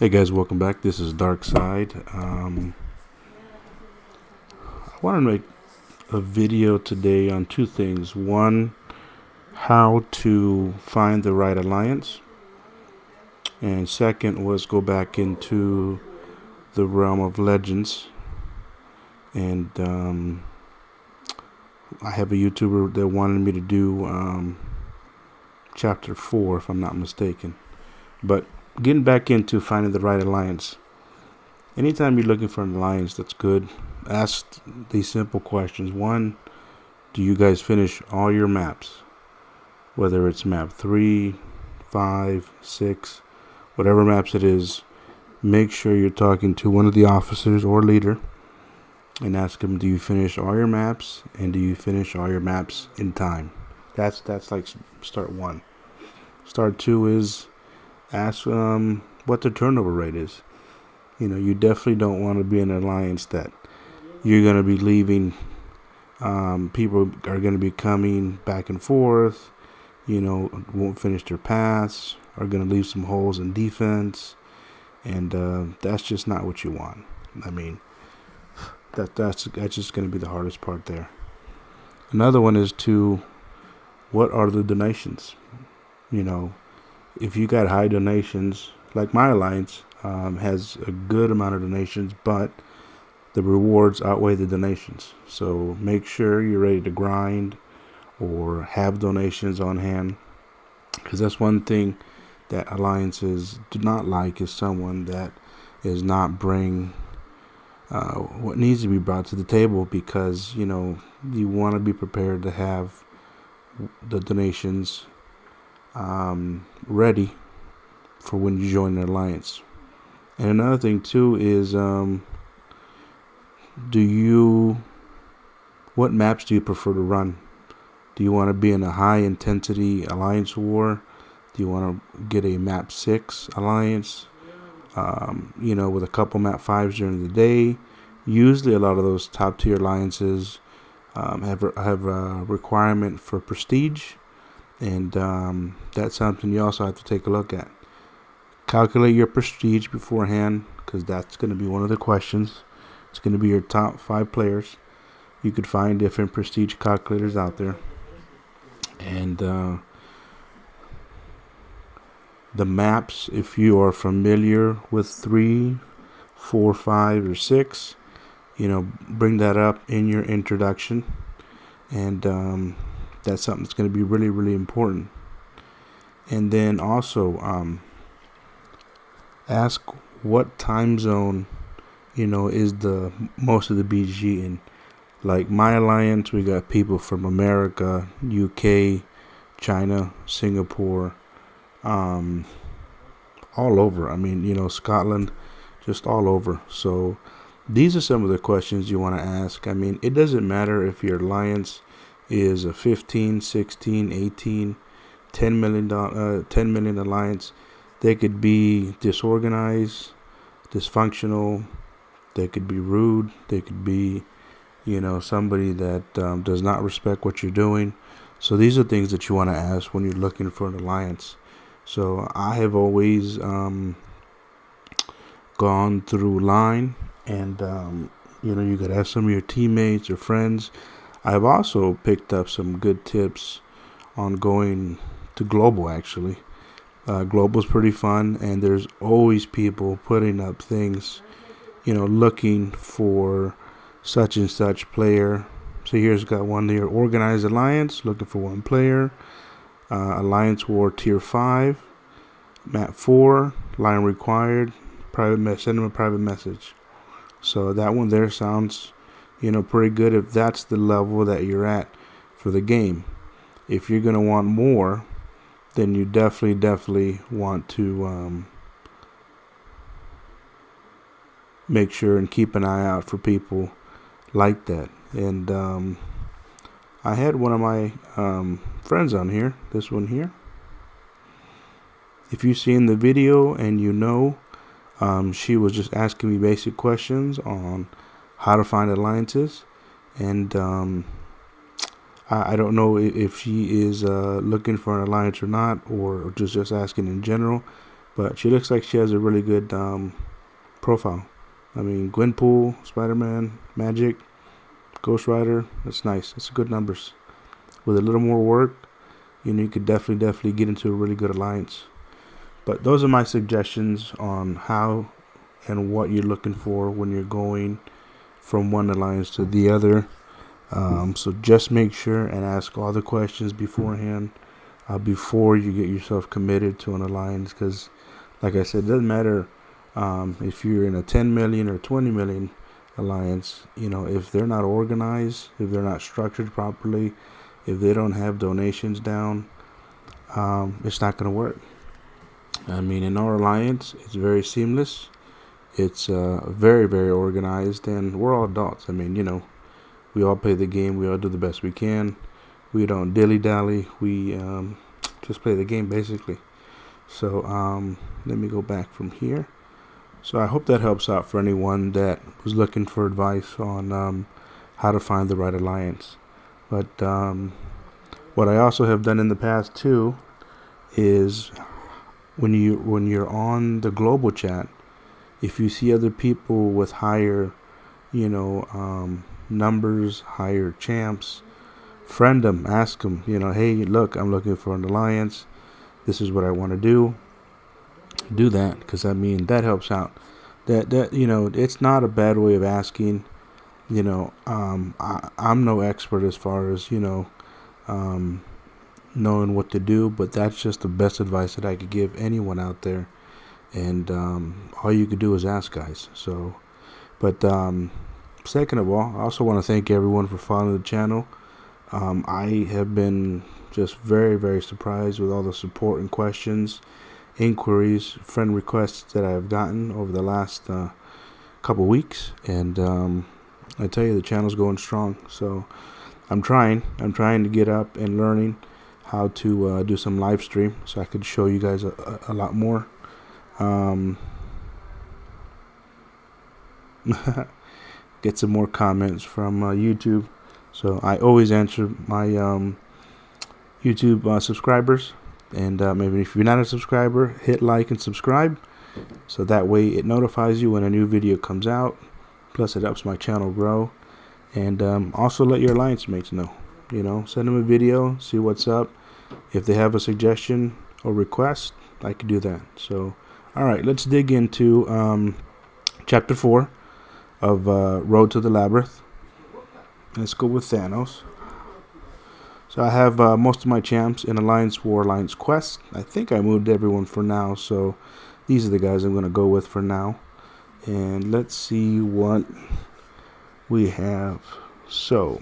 Hey guys, welcome back. This is Dark Side. I want to make a video today on two things. One, how to find the right alliance, and second was go back into the realm of legends. And I have a YouTuber that wanted me to do chapter 4, if I'm not mistaken. But getting back into finding the right alliance. Anytime you're looking for an alliance that's good, ask these simple questions. One, do you guys finish all your maps? Whether it's map 3, 5, 6, whatever maps it is, make sure you're talking to one of the officers or leader and ask them, do you finish all your maps, and do you finish all your maps in time? That's like start 1. Start 2 is ask what the turnover rate is. You know, you definitely don't want to be in an alliance that you're going to be leaving. People are going to be coming back and forth, won't finish their paths, are going to leave some holes in defense, and that's just not what you want. I mean, that's just going to be the hardest part there. Another one is what are the donations? If you got high donations, like my alliance has a good amount of donations, but the rewards outweigh the donations. So make sure you're ready to grind or have donations on hand, because that's one thing that alliances do not like, is someone that is not bring what needs to be brought to the table, because you want to be prepared to have the donations ready for when you join an alliance. And another thing too is what maps do you prefer to run? Do you want to be in a high intensity alliance war? Do you want to get a map 6 alliance with a couple map 5s during the day? Usually a lot of those top tier alliances have a requirement for prestige, and that's something you also have to take a look at. Calculate your prestige beforehand, because that's going to be one of the questions. It's going to be your top 5 players. You could find different prestige calculators out there. And the maps, if you are familiar with 3, 4, 5, or 6, bring that up in your introduction. And that's something that's going to be really, really important. And then also ask what time zone is the most of the BG in. Like my alliance, we got people from America, UK, China, Singapore, all over. I mean, Scotland, just all over. So these are some of the questions you want to ask. I mean, it doesn't matter if your alliance is a 15, 16, 18, $10 million alliance. They could be disorganized, dysfunctional. They could be rude. They could be, somebody that does not respect what you're doing. So these are things that you want to ask when you're looking for an alliance. So I have always gone through line, and you could ask some of your teammates or friends. I've also picked up some good tips on going to global, actually. Global's pretty fun, and there's always people putting up things, looking for such and such player. So here's got one here: organized alliance, looking for one player. Alliance war tier 5, map 4, line required, send them a private message. So that one there sounds, pretty good if that's the level that you're at for the game. If you're gonna want more, then you definitely want to make sure and keep an eye out for people like that. And I had one of my friends on here, this one here. If you've seen the video and she was just asking me basic questions on how to find alliances, and I don't know if she is looking for an alliance or not, or just asking in general. but she looks like she has a really good profile. I mean, Gwenpool, Spider-Man, Magic, Ghost Rider. That's nice. That's good numbers. With a little more work, you could definitely get into a really good alliance. But those are my suggestions on how and what you're looking for when you're going from one alliance to the other. So just make sure and ask all the questions beforehand, before you get yourself committed to an alliance. Because, like I said, it doesn't matter if you're in a 10 million or 20 million alliance. If they're not organized, if they're not structured properly, if they don't have donations down, it's not going to work. I mean, in our alliance, it's very seamless. It's very, very organized, and we're all adults. I mean, we all play the game. We all do the best we can. We don't dilly-dally. We just play the game, basically. So let me go back from here. So I hope that helps out for anyone that was looking for advice on how to find the right alliance. But what I also have done in the past, too, is when you're on the global chat, if you see other people with higher, numbers, higher champs, friend them, ask them, hey, look, I'm looking for an alliance. This is what I want to do. Do that, because I mean that helps out. That it's not a bad way of asking. I'm no expert as far as knowing what to do, but that's just the best advice that I could give anyone out there. And all you could do is ask, guys. So, but second of all, I also want to thank everyone for following the channel. I have been just very, very surprised with all the support and questions, inquiries, friend requests that I've gotten over the last couple weeks. And I tell you, the channel's going strong. So I'm trying to get up and learning how to do some live stream so I could show you guys a lot more. Get some more comments from YouTube. So I always answer my YouTube subscribers. And maybe if you're not a subscriber, hit like and subscribe. So that way it notifies you when a new video comes out. Plus it helps my channel grow. And also let your alliance mates know. Send them a video, see what's up. If they have a suggestion or request, I can do that. So, all right, let's dig into Chapter 4 of Road to the Labyrinth. Let's go with Thanos. So I have most of my champs in Alliance War, Alliance Quest. I think I moved everyone for now, so these are the guys I'm going to go with for now. And let's see what we have. So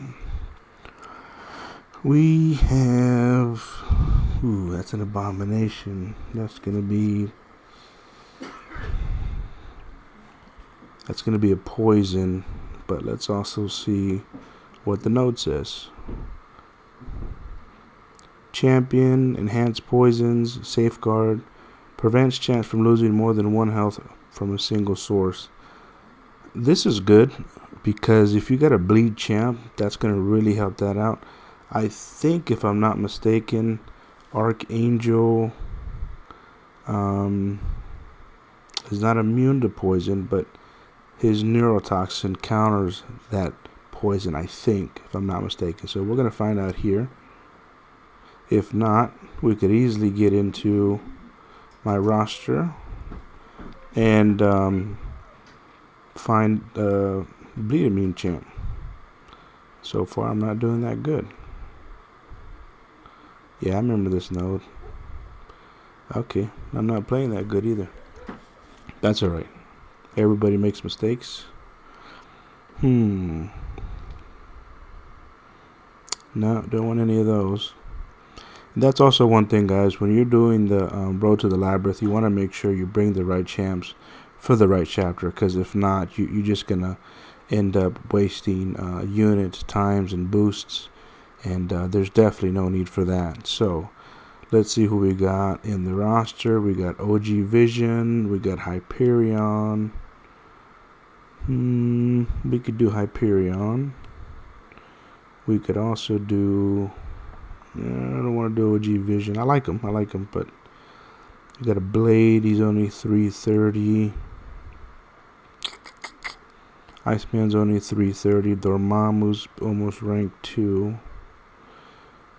we have... Ooh, that's an abomination. That's going to be a poison. But let's also see what the note says. Champion, enhanced poisons, safeguard, prevents chance from losing more than 1 health from a single source. This is good because if you got a bleed champ, that's going to really help that out. I think, if I'm not mistaken, Archangel is not immune to poison, but his neurotoxin counters that poison, I think, if I'm not mistaken. So we're going to find out here. If not, we could easily get into my roster and find bleed immune champ. So far, I'm not doing that good. Yeah, I remember this node. Okay, I'm not playing that good either. That's alright. Everybody makes mistakes. No, don't want any of those. And that's also one thing, guys. When you're doing the Road to the Labyrinth, you want to make sure you bring the right champs for the right chapter. Because if not, you're just going to end up wasting units, times, and boosts. And there's definitely no need for that. So let's see who we got in the roster. We got OG Vision. We got Hyperion. We could do Hyperion. We could also do... I don't want to do OG Vision. I like him, but We got a Blade, he's only 330. Iceman's only 330. Dormammu's almost rank 2.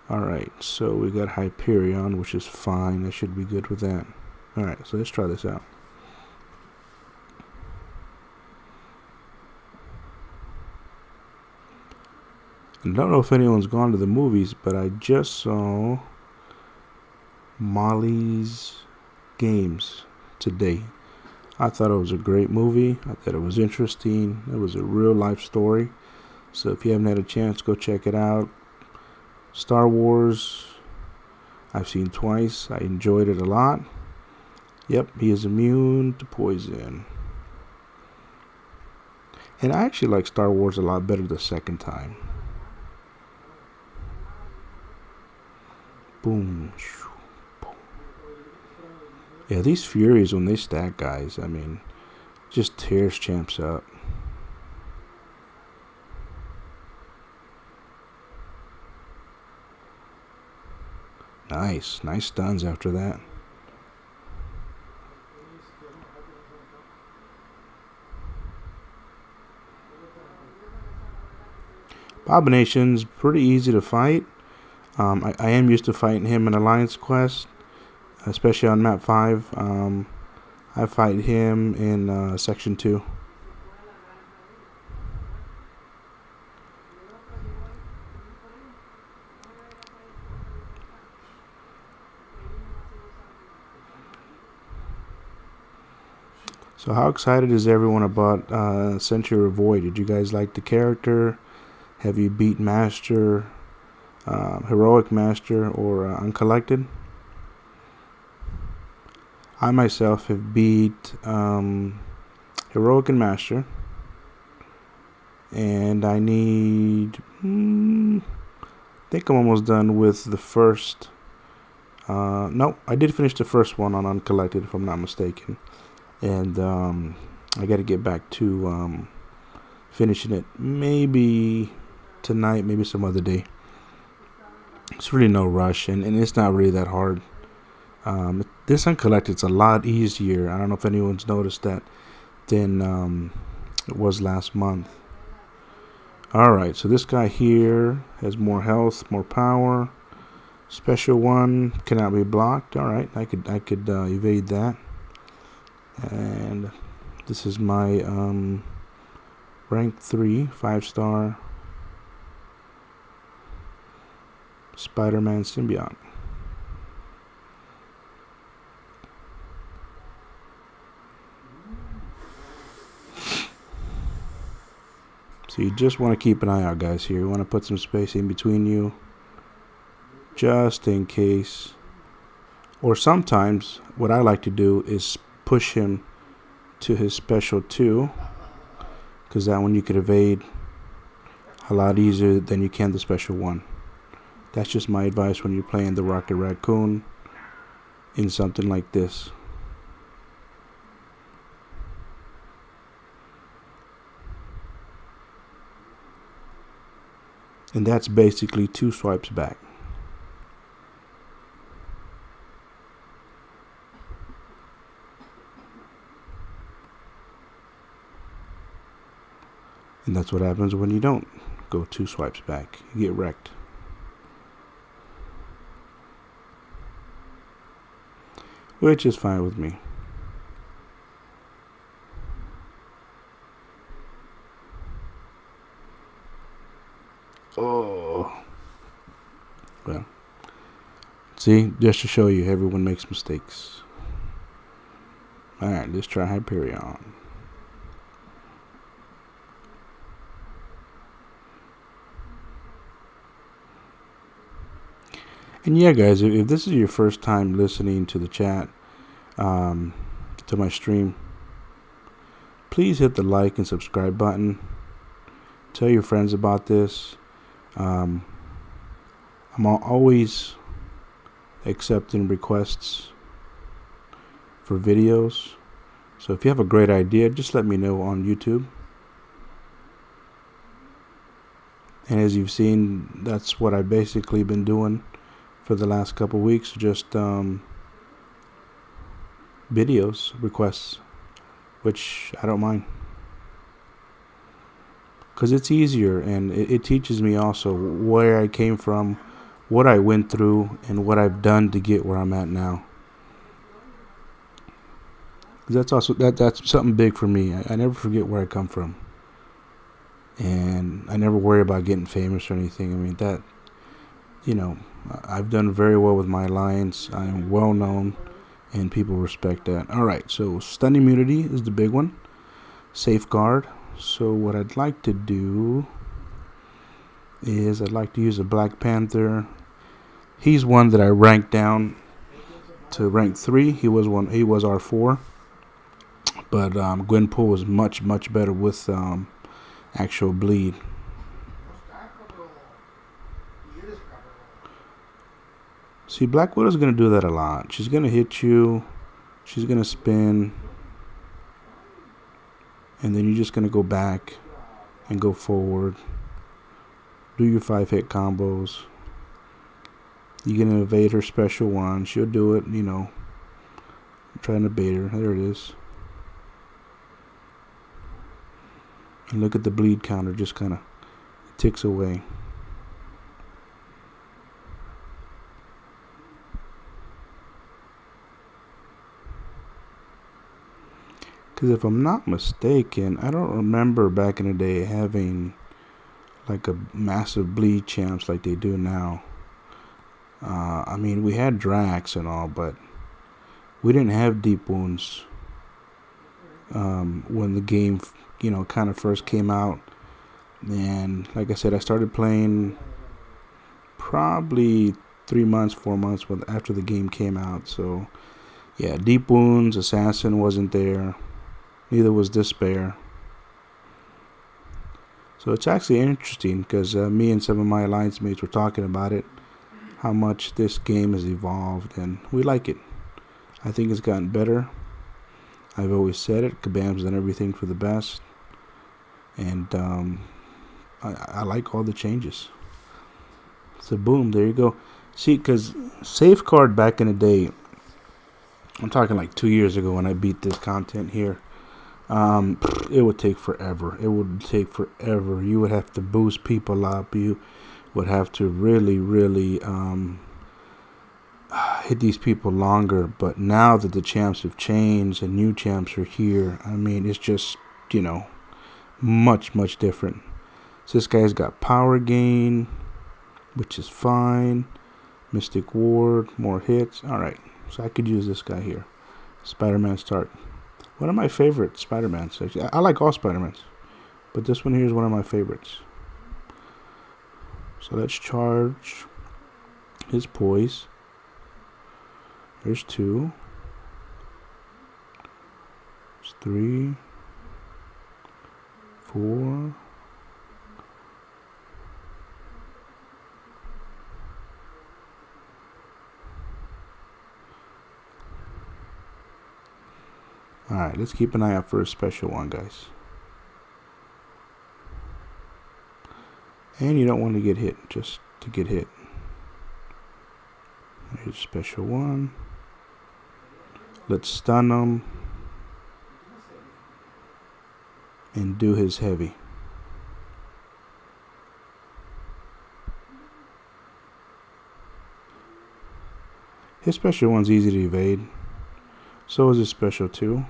Alright, so we got Hyperion, which is fine. I should be good with that. Alright, so let's try this out. I don't know if anyone's gone to the movies, but I just saw Molly's Games today. I thought it was a great movie. I thought it was interesting. It was a real life story. So if you haven't had a chance, go check it out. Star Wars, I've seen twice. I enjoyed it a lot. Yep, he is immune to poison. And I actually like Star Wars a lot better the second time. Boom. Yeah, these Furies, when they stack, guys, I mean, just tears champs up. Nice stuns after that. Abomination's pretty easy to fight. I am used to fighting him in Alliance Quest, especially on map 5. I fight him in section 2. So how excited is everyone about Century of Void? Did you guys like the character? Have you beat Master, Heroic Master, or Uncollected? I myself have beat Heroic and Master, and I need, I think I'm almost done with the first. No, I did finish the first one on Uncollected, if I'm not mistaken, and I got to get back to finishing it. Maybe tonight, maybe some other day. It's really no rush, and it's not really that hard. This Uncollected's a lot easier. I don't know if anyone's noticed that than it was last month. Alright, so this guy here has more health, more power. Special one cannot be blocked. Alright, I could evade that. And this is my rank 3 5-star Spider-Man symbiote. So you just want to keep an eye out, guys, here. You want to put some space in between you, just in case. Or sometimes, what I like to do is push him to his special 2, because that one you could evade a lot easier than you can the special 1. That's just my advice when you're playing the Rocket Raccoon in something like this. And that's basically 2 swipes back. And that's what happens when you don't go 2 swipes back. You get wrecked. Which is fine with me. Oh. Well. See, just to show you, everyone makes mistakes. Alright, let's try Hyperion. And yeah, guys, if this is your first time listening to the chat, to my stream, please hit the like and subscribe button. Tell your friends about this. I'm always accepting requests for videos. So if you have a great idea, just let me know on YouTube. And as you've seen, that's what I've basically been doing for the last couple weeks. Just videos requests, which I don't mind, because it's easier, and it teaches me also where I came from, what I went through, and what I've done to get where I'm at now. That's also that's something big for me. I never forget where I come from, and I never worry about getting famous or anything. I mean, that, I've done very well with my alliance. I am well known, and people respect that. All right, so stun immunity is the big one. Safeguard. So what I'd like to do is I'd like to use a Black Panther. He's one that I ranked down to rank 3. He was R4. But Gwenpool was much, much better with actual bleed. See, Black Widow's going to do that a lot. She's going to hit you. She's going to spin. And then you're just going to go back and go forward. Do your 5-hit combos. You're going to evade her special one. She'll do it, I'm trying to bait her. There it is. And look at the bleed counter, just kind of ticks away. Because if I'm not mistaken, I don't remember back in the day having like a massive bleed champs like they do now. I mean, we had Drax and all, but we didn't have deep wounds when the game kind of first came out. And like I said, I started playing probably 3 months, 4 months after the game came out. So yeah, deep wounds, assassin wasn't there. Neither was despair. So it's actually interesting because me and some of my alliance mates were talking about it, how much this game has evolved, and we like it. I think it's gotten better. I've always said it. Kabam's done everything for the best. And I like all the changes. So boom, there you go. See, because Safeguard back in the day, I'm talking like 2 years ago when I beat this content here, it would take forever. It would take forever. You would have to boost people up. You would have to really, really hit these people longer. But now that the champs have changed and new champs are here, I mean, it's just, much, much different. So this guy's got power gain, which is fine. Mystic Ward, more hits. All right, so I could use this guy here. Spider-Man start. One of my favorite Spider-Mans. Actually, I like all Spider-Mans, but this one here is one of my favorites. So let's charge his poise. There's 2. There's 3. 4. Alright, let's keep an eye out for a special one, guys. And you don't want to get hit, just to get hit. Here's a special one. Let's stun him. And do his heavy. His special one's easy to evade. So is his special 2.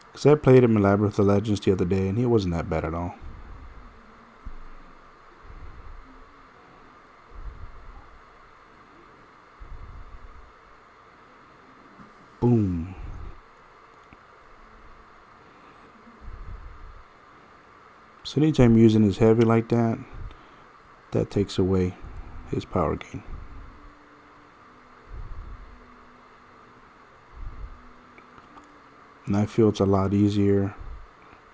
Because I played him in Labyrinth of Legends the other day, and he wasn't that bad at all. Boom. So anytime using his heavy like that, that takes away his power gain. And I feel it's a lot easier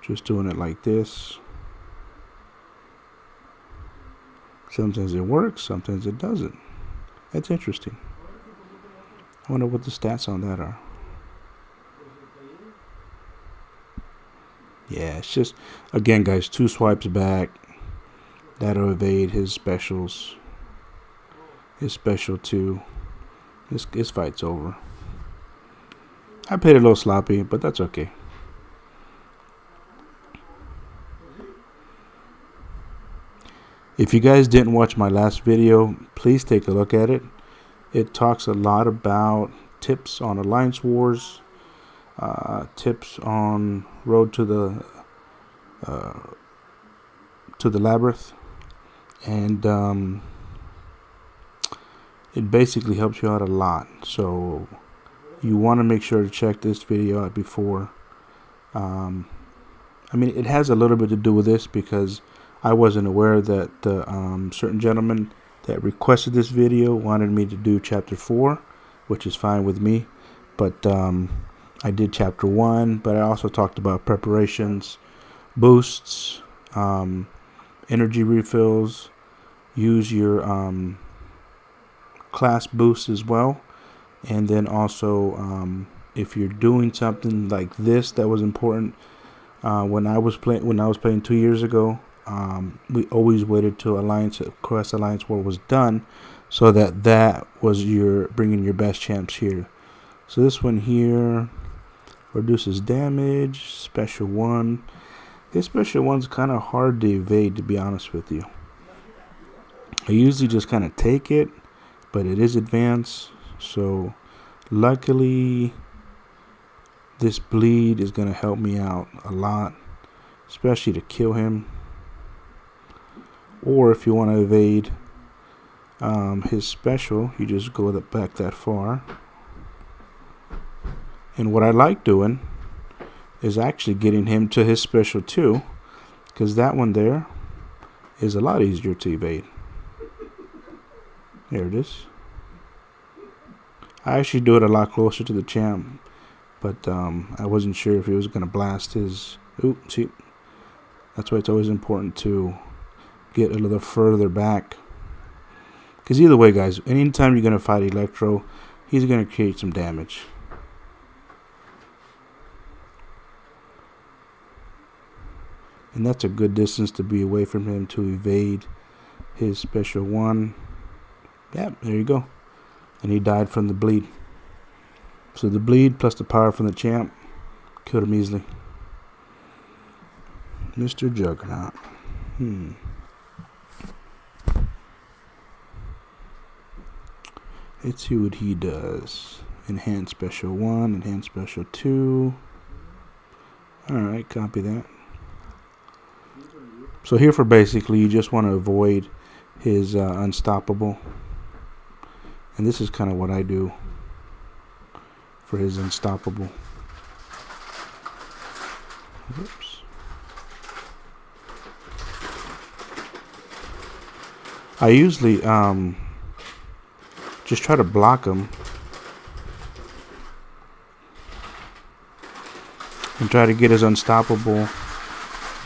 just doing it like this. Sometimes it works, sometimes it doesn't. That's interesting. I wonder what the stats on that are. Yeah, it's just, again guys, 2 swipes back. That'll evade his specials. his special 2. His fight's over. I played a little sloppy, but that's okay. If you guys didn't watch my last video, please take a look at it. It talks a lot about tips on Alliance Wars, tips on Road to the Labyrinth, and it basically helps you out a lot. So you want to make sure to check this video out before. I mean, it has a little bit to do with this because I wasn't aware that the certain gentleman that requested this video wanted me to do chapter 4, which is fine with me. But I did chapter 1, but I also talked about preparations, boosts, energy refills, use your class boosts as well, and then also if you're doing something like this that was important when I was playing 2 years ago, we always waited till Quest Alliance War was done, so that was your bringing your best champs here. So this one here reduces damage, special 1. This special 1's kind of hard to evade, to be honest with you. I usually just kind of take it, but it is advanced, so luckily this bleed is going to help me out a lot, especially to kill him. Or if you want to evade his special, you just go back that far. And what I like doing is actually getting him to his special 2, because that one there is a lot easier to evade. There it is. I actually do it a lot closer to the champ, but I wasn't sure if he was going to blast his... Oops, see, that's why it's always important to get a little further back. Because either way, guys, anytime you're going to fight Electro, he's going to create some damage. And that's a good distance to be away from him to evade his special 1. Yep, there you go. And he died from the bleed. So the bleed plus the power from the champ killed him easily. Mr. Juggernaut. Let's see what he does. Enhance special 1, enhance special 2. Alright, copy that. So here for basically you just want to avoid his unstoppable. And this is kind of what I do for his unstoppable. Oops. I usually just try to block him and try to get his unstoppable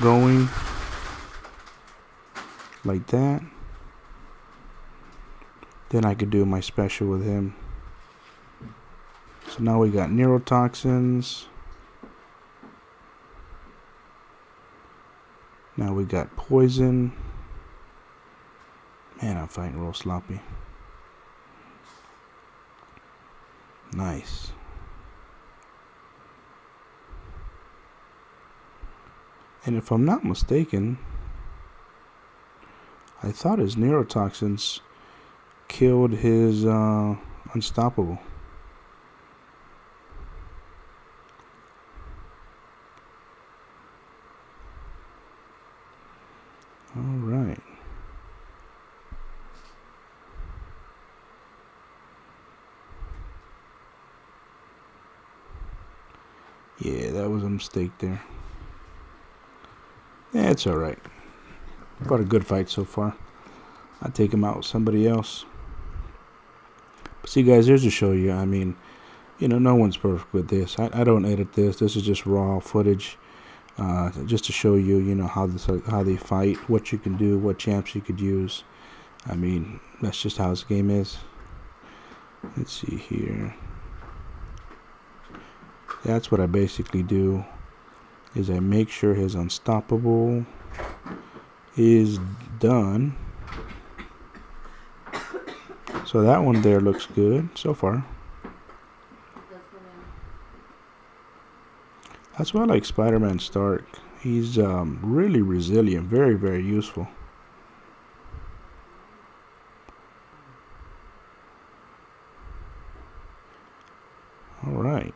going like that. Then I could do my special with him. So now we got neurotoxins. Now we got poison. Man, I'm fighting real sloppy. Nice. And if I'm not mistaken, I thought his neurotoxins killed his unstoppable. All right. Yeah, that was a mistake there. Yeah, it's all right. Got a good fight so far. I'll take him out with somebody else. But see, guys, here's to show you. I mean, you know, no one's perfect with this. I don't edit this. This is just raw footage, just to show you, you know, how they fight, what you can do, what champs you could use. I mean, that's just how this game is. Let's see here. That's what I basically do. Is I make sure his unstoppable is done. So that one there looks good so far. That's why I like Spider-Man Stark. He's really resilient, very, very useful. All right.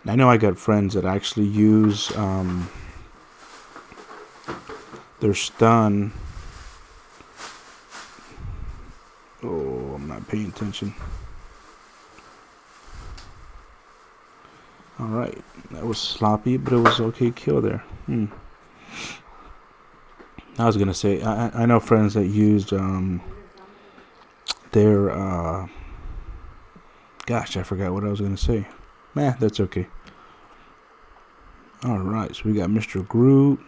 I know I got friends that actually use their stun. Oh, I'm not paying attention. All right, that was sloppy, but it was okay kill there. I was gonna say I know friends that used their gosh, I forgot what I was gonna say. Nah, that's okay. All right, so we got Mr. Groot.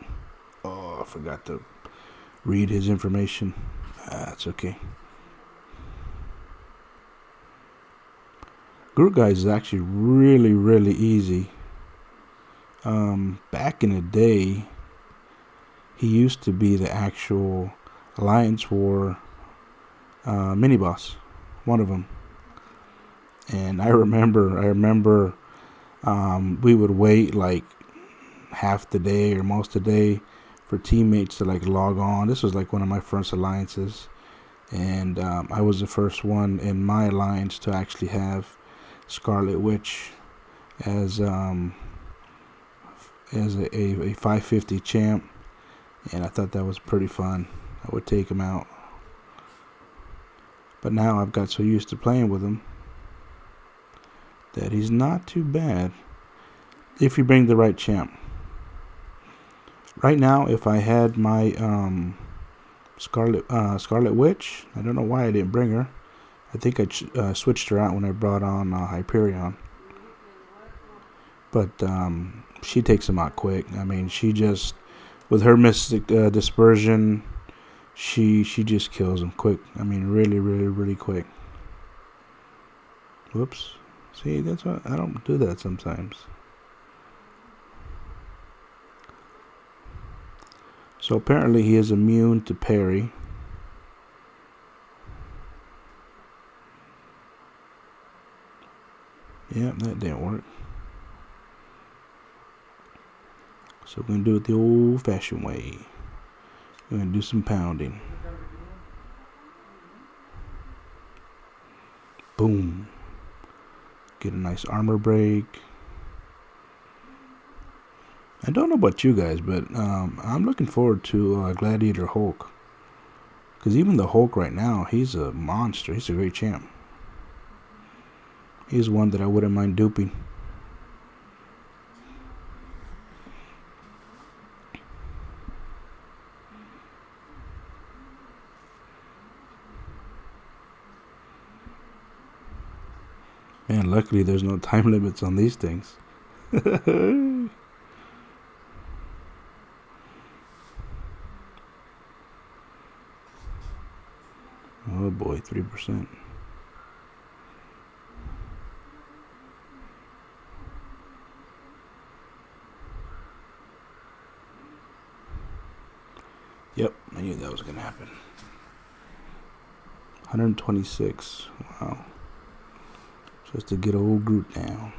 Oh, I forgot to read his information. That's okay. Groot guys is actually really, really easy. Back in the day, he used to be the actual Alliance War mini boss, one of them. And I remember, we would wait like half the day or most of the day for teammates to like log on. This was like one of my first alliances, and I was the first one in my alliance to actually have Scarlet Witch as a 550 champ, and I thought that was pretty fun. I would take him out, but now I've got so used to playing with him that he's not too bad if you bring the right champ. Right now, if I had my Scarlet Witch, I don't know why I didn't bring her. I think I switched her out when I brought on Hyperion. But she takes him out quick. I mean, she just, with her Mystic Dispersion, she just kills him quick. I mean, really, really, really quick. Whoops. See, that's why I don't do that sometimes. So apparently he is immune to parry. Yeah, that didn't work. So we're going to do it the old-fashioned way. We're going to do some pounding. Boom. Get a nice armor break. I don't know about you guys, but I'm looking forward to Gladiator Hulk. Because even the Hulk right now, he's a monster. He's a great champ. He's one that I wouldn't mind duping. Man, luckily there's no time limits on these things. Oh boy, 3%. Yep, I knew that was going to happen. 126. Wow. Just to get old Groot down.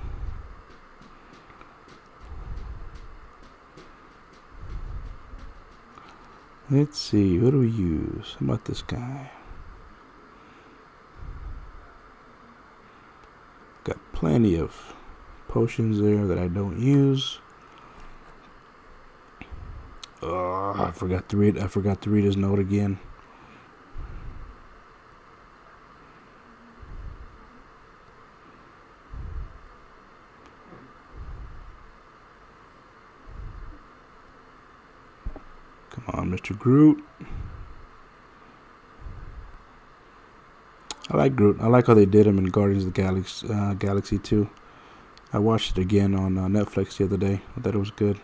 Let's see, what do we use? How about this guy? Got plenty of potions there that I don't use. Oh, I forgot to read his note again. Come on, Mr. Groot. I like Groot. I like how they did him in Guardians of the Galaxy 2. I watched it again on Netflix the other day. I thought it was good.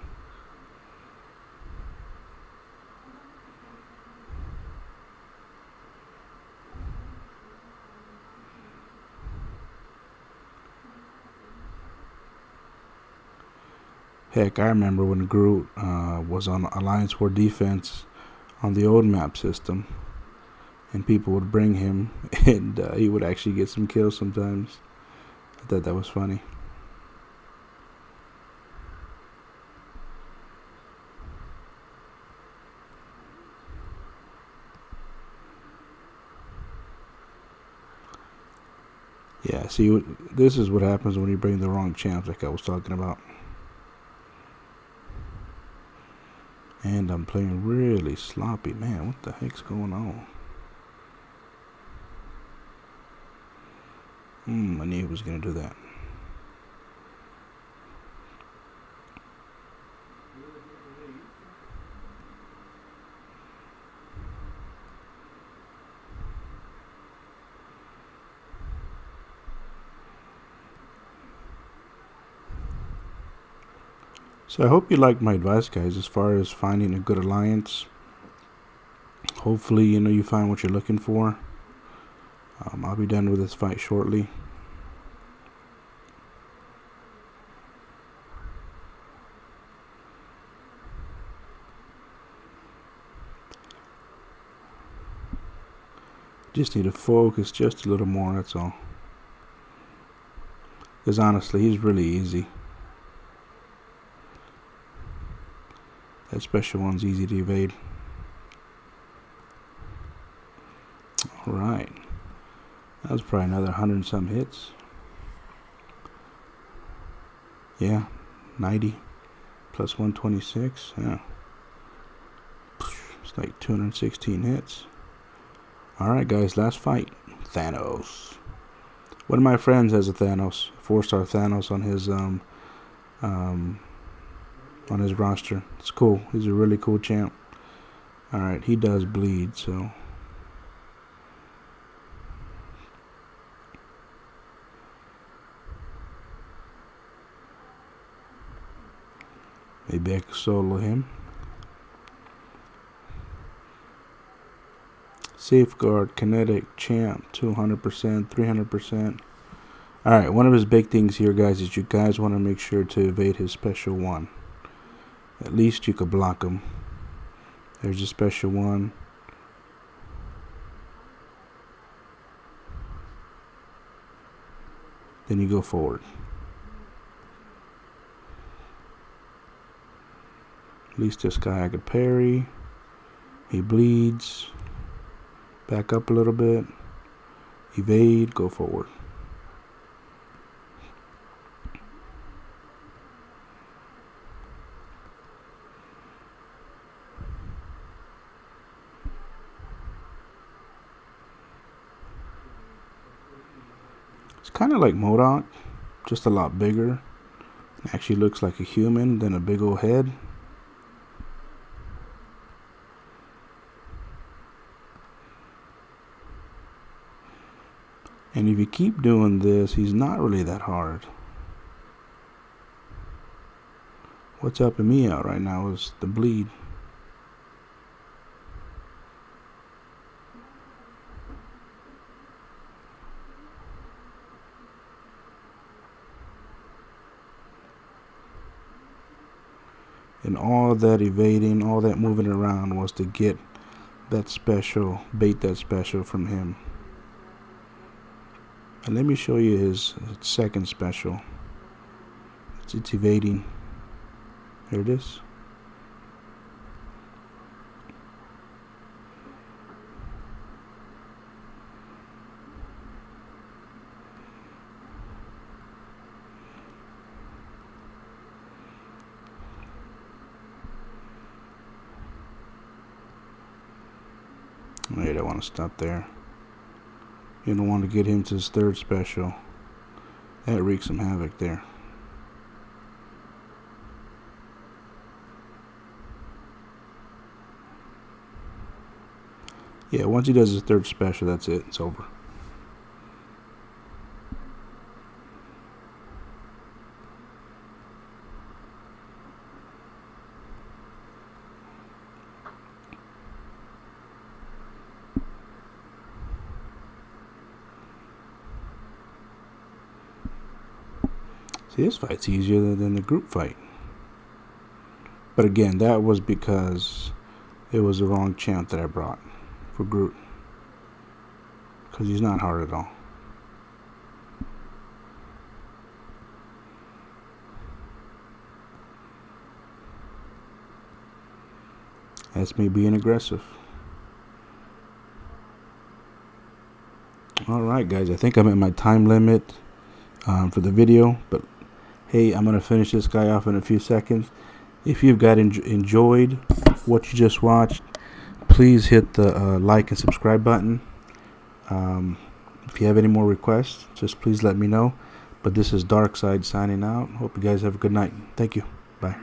Heck, I remember when Groot was on Alliance War Defense on the old map system, and people would bring him, and he would actually get some kills sometimes. I thought that was funny. Yeah, see, this is what happens when you bring the wrong champs, like I was talking about. And I'm playing really sloppy. Man, what the heck's going on? I knew he was going to do that. So I hope you like my advice, guys, as far as finding a good alliance. Hopefully, you find what you're looking for. I'll be done with this fight shortly. Just need to focus just a little more, that's all. Because honestly, he's really easy. That special one's easy to evade. Alright. That was probably another 100 and some hits. Yeah, 90 plus 126. Yeah. It's like 216 hits. Alright, guys, last fight. Thanos. One of my friends has a Thanos, 4-star Thanos on his roster. It's cool. He's a really cool champ. Alright, he does bleed, so maybe I can solo him. Safeguard, kinetic, champ, 200%, 300%. Alright, one of his big things here, guys, is you guys want to make sure to evade his special one. At least you could block him. There's a special one. Then you go forward. At least this guy I could parry. He bleeds. Back up a little bit. Evade, go forward. It's kind of like MODOK, just a lot bigger. It actually looks like a human than a big old head. And if you keep doing this, he's not really that hard. What's helping me out right now is the bleed. And all that evading, all that moving around was to get that special, bait that special from him. And let me show you his second special. It's evading. Here it is. Wait, I want to stop there. You don't want to get him to his third special. That wreaks some havoc there. Yeah, once he does his third special, that's it. It's over. See, this fight's easier than the group fight. But again, that was because it was the wrong champ that I brought for Groot. Because he's not hard at all. That's me being aggressive. Alright guys, I think I'm at my time limit for the video. But hey, I'm going to finish this guy off in a few seconds. If you've enjoyed what you just watched, please hit the like and subscribe button. If you have any more requests, just please let me know. But this is Darkside signing out. Hope you guys have a good night. Thank you. Bye.